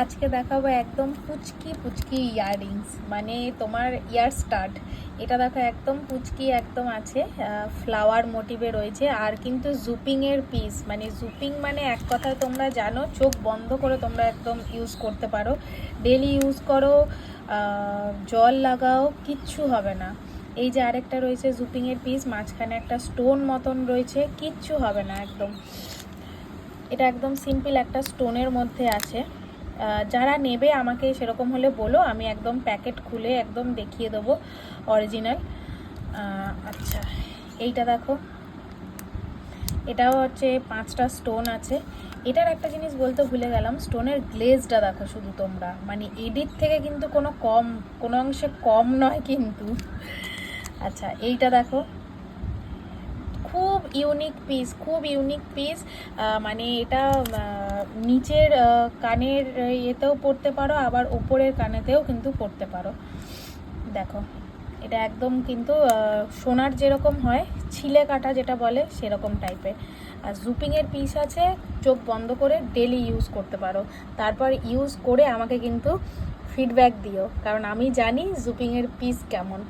আজকে দেখাবো একদম পুচকি পুচকি ইয়াররিংস, মানে তোমার ইয়ার স্টাড। এটা দেখো একদম পুচকি একদম আছে, ফ্লাওয়ার মোটিভে রয়েছে। আর কিন্তু জুপিংয়ের পিস, মানে জুপিং মানে এক কথায় তোমরা জানো চোখ বন্ধ করে তোমরা একদম ইউজ করতে পারো, ডেলি ইউজ করো, জল লাগাও, কিচ্ছু হবে না। এই যে আরেকটা রয়েছে জুপিংয়ের পিস, মাঝখানে একটা স্টোন মতন রয়েছে, কিচ্ছু হবে না একদম। এটা একদম সিম্পল একটা স্টোনের মধ্যে আছে। যারা নেবে আমাকে সেরকম হলে বলো, আমি একদম প্যাকেট খুলে একদম দেখিয়ে দেবো অরিজিনাল। আচ্ছা, এইটা দেখো, এটাও হচ্ছে 5টা স্টোন আছে। এটার একটা জিনিস বলতে ভুলে গেলাম, স্টোনের গ্লেজটা দেখো শুধু তোমরা, মানে এডিট থেকে কিন্তু কোনো অংশে কম নয় কিন্তু। আচ্ছা, এইটা দেখো, খুব ইউনিক পিস, খুব ইউনিক পিস। মানে এটা নিচের কানের ইয়েতেও পরতে পারো, আবার ওপরের কানেতেও কিন্তু পরতে পারো। দেখো, এটা একদম কিন্তু সোনার যেরকম হয়, ছিলে কাটা যেটা বলে সেরকম টাইপের। আর জুপিংয়ের পিস আছে, চোখ বন্ধ করে ডেলি ইউজ করতে পারো। তারপর ইউজ করে আমাকে কিন্তু ফিডব্যাক দিও, কারণ আমি জানি জুপিংয়ের পিস কেমন।